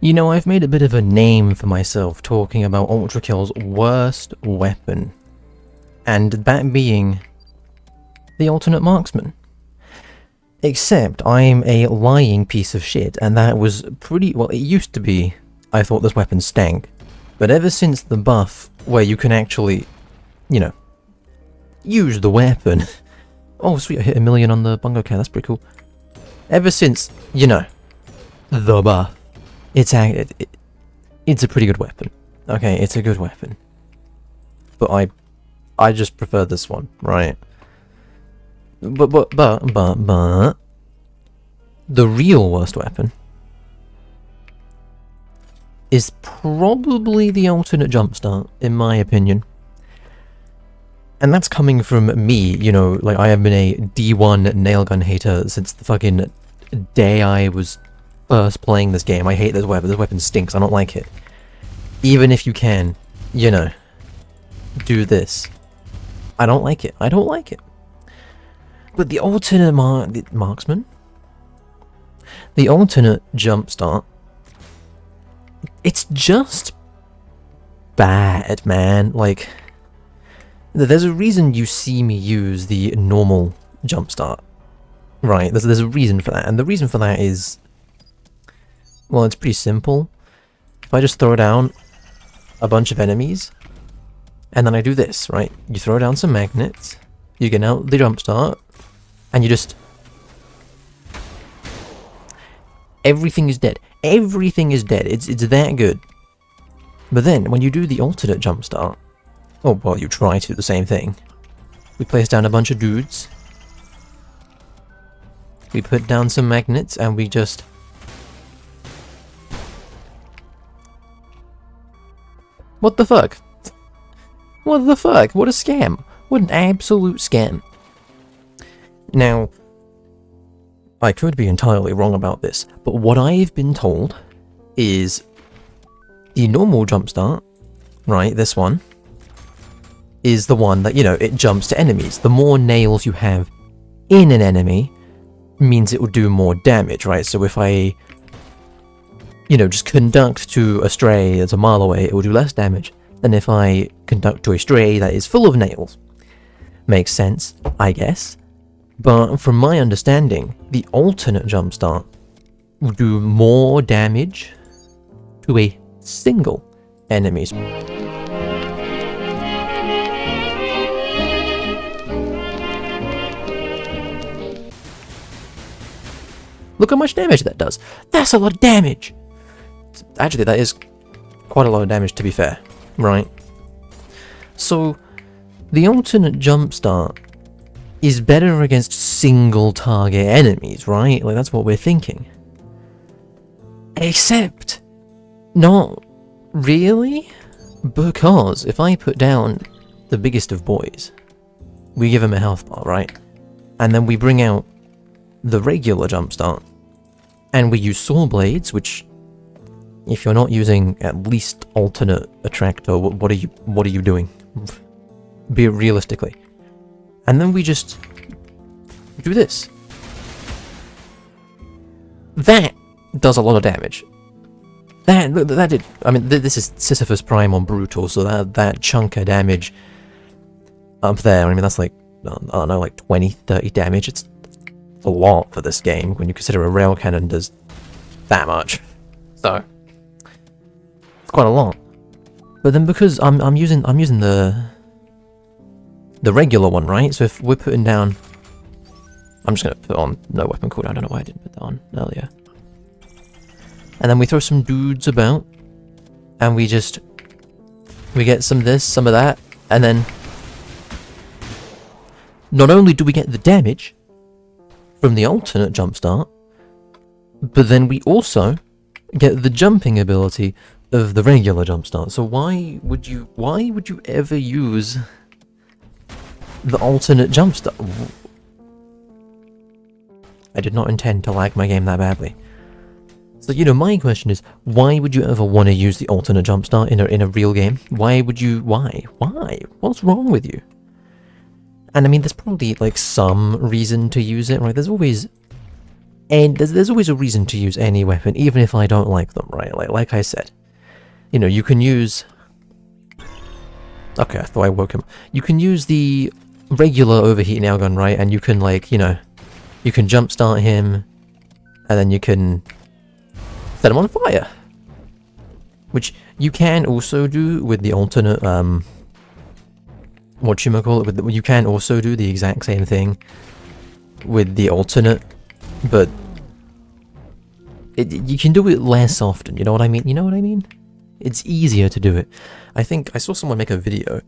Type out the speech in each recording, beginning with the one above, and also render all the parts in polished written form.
You know, I've made a bit of a name for myself talking about Ultrakill's worst weapon, and that being the alternate marksman. Except I'm a lying piece of shit, and that was pretty, well, it used to be I thought this weapon stank, but ever since the buff where you can actually, you know, use the weapon. Oh sweet, I hit 1 million on the bongo cat, that's pretty cool. Ever since, you know, the buff, it's a pretty good weapon. Okay, it's a good weapon. But I just prefer this one, right? But the real worst weapon is probably the alternate jumpstart, in my opinion. And that's coming from me, you know, like I have been a D1 nailgun hater since the fucking day I was first playing this game. I hate this weapon stinks, I don't like it. Even if you can, you know, do this. I don't like it, But the alternate marksman? The alternate jumpstart, it's just bad, man. Like, there's a reason you see me use the normal jumpstart, right? There's a reason for that, and the reason for that is, well, it's pretty simple. If I just throw down a bunch of enemies, and then I do this, right? You throw down some magnets, you get out the jumpstart, and you just... everything is dead. Everything is dead. It's that good. But then, when you do the alternate jumpstart, oh, well, you try to do the same thing. We place down a bunch of dudes. We put down some magnets, and we just... what the fuck? What the fuck? What a scam. What an absolute scam. Now, I could be entirely wrong about this, but what I've been told is the normal jumpstart, right, this one, is the one that, you know, it jumps to enemies. The more nails you have in an enemy means it will do more damage, right? So if I, you know, just conduct to a stray that's a mile away, it will do less damage than if I conduct to a stray that is full of nails. Makes sense, I guess. But from my understanding, the alternate jumpstart will do more damage to a single enemy. Look how much damage that does. That's a lot of damage. Actually, that is quite a lot of damage, to be fair, right? So, the alternate jumpstart is better against single target enemies, right? Like, that's what we're thinking. Except, not really, because if I put down the biggest of boys, we give him a health bar, right? And then we bring out the regular jumpstart, and we use saw blades, which, if you're not using at least alternate attractor, what are you doing? Be it realistically. And then we just do this. That does a lot of damage. That did. I mean, this is Sisyphus Prime on Brutal, so that chunk of damage up there, I mean, that's like, I don't know, like 20, 30 damage. It's a lot for this game when you consider a rail cannon does that much. So it's quite a lot. But then because I'm using the regular one, right? So if we're putting down, I'm just gonna put on no weapon cooldown. I don't know why I didn't put that on earlier. And then we throw some dudes about, and we get some of this, some of that, and then not only do we get the damage from the alternate jumpstart, but then we also get the jumping ability of the regular jumpstart. So why would you ever use the alternate jumpstart? I did not intend to lag my game that badly. So, you know, my question is, why would you ever want to use the alternate jumpstart in a real game? Why? What's wrong with you? And I mean, there's probably like some reason to use it, right? There's always And there's always a reason to use any weapon, even if I don't like them, right? Like I said. You know, you can use... Okay, I thought I woke him. You can use the regular overheat nail gun, right? And you can, like, you know, you can jumpstart him, and then you can set him on fire. Which you can also do with the alternate, whatchamacallit, you can also do the exact same thing with the alternate, but you can do it less often, you know what I mean? You know what I mean? It's easier to do it. I think I saw someone make a video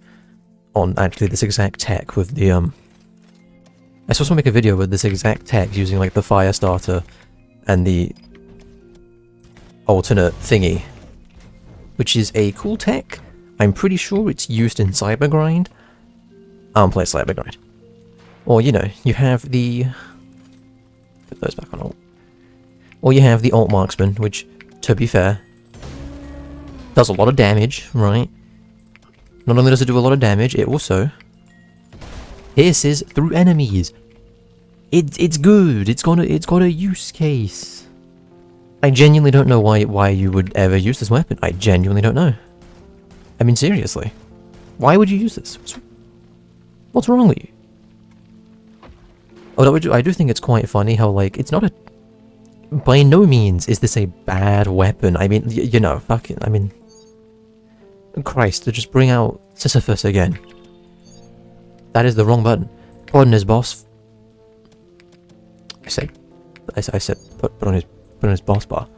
on actually this exact tech with the, I saw someone make a video with this exact tech using like the fire starter and the alternate thingy, which is a cool tech. I'm pretty sure it's used in Cybergrind. I don't play Cybergrind. Or, you know, you have the... Put those back on alt. Or you have the alt marksman, which, to be fair, does a lot of damage, right? Not only does it do a lot of damage, it also pierces through enemies. It's good. It's got a use case. I genuinely don't know why you would ever use this weapon. I genuinely don't know. I mean, seriously. Why would you use this? What's wrong with you? Although I do think it's quite funny how, like, it's not a... By no means is this a bad weapon. I mean, you know, fucking... I mean... Christ, to just bring out Sisyphus again. That is the wrong button. Put on his boss... I said put on his boss bar.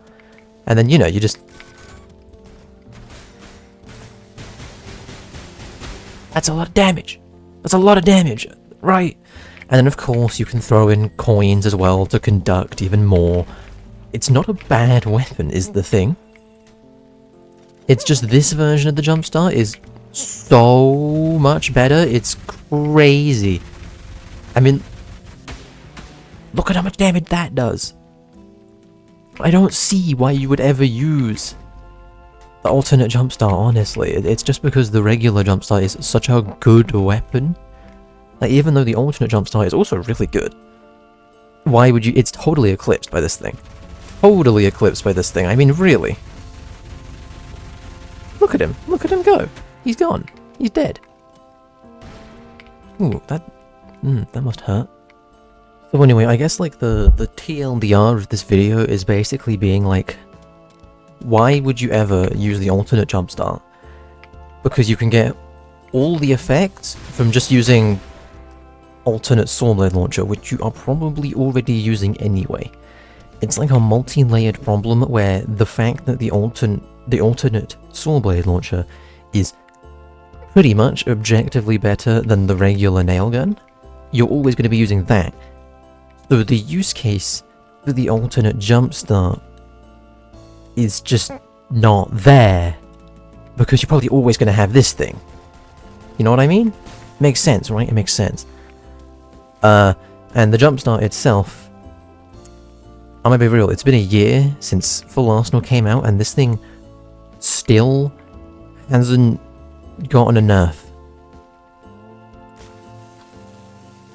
And then, you know, you just... That's a lot of damage! That's a lot of damage! Right! And then, of course, you can throw in coins as well to conduct even more. It's not a bad weapon, is the thing. It's just this version of the Jumpstart is so much better, it's crazy. I mean, look at how much damage that does. I don't see why you would ever use the alternate Jumpstart, honestly. It's just because the regular Jumpstart is such a good weapon. Like, even though the alternate Jumpstart is also really good, why would you... It's totally eclipsed by this thing. Totally eclipsed by this thing. I mean, really. Look at him. Look at him go. He's gone. He's dead. Ooh, that must hurt. So anyway, I guess, like, the TLDR of this video is basically being, like, why would you ever use the alternate Jumpstart? Because you can get all the effects from just using alternate Swordblade launcher, which you are probably already using anyway. It's like a multi-layered problem where the fact that the alternate Swordblade launcher is pretty much objectively better than the regular nail gun, you're always going to be using that. So the use case for the alternate Jumpstart is just not there, because you're probably always going to have this thing. You know what I mean? Makes sense, right? It makes sense. And the Jumpstart itself, I'm gonna be real, it's been a year since Full Arsenal came out, and this thing still hasn't gotten a nerf.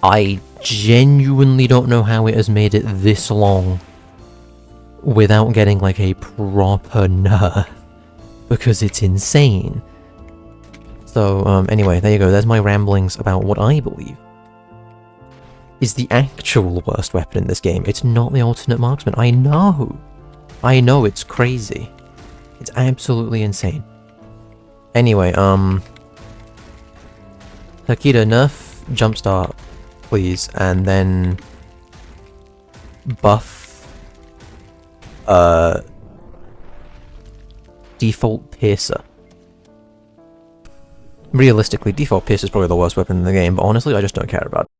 I genuinely don't know how it has made it this long without getting, like, a proper nerf, because it's insane. So, anyway, there you go, there's my ramblings about what I believe is the actual worst weapon in this game. It's not the alternate marksman. I know, it's crazy. It's absolutely insane. Anyway, Takeda, nerf Jumpstart, please, and then buff default Piercer. Realistically, default Piercer is probably the worst weapon in the game, but honestly, I just don't care about it.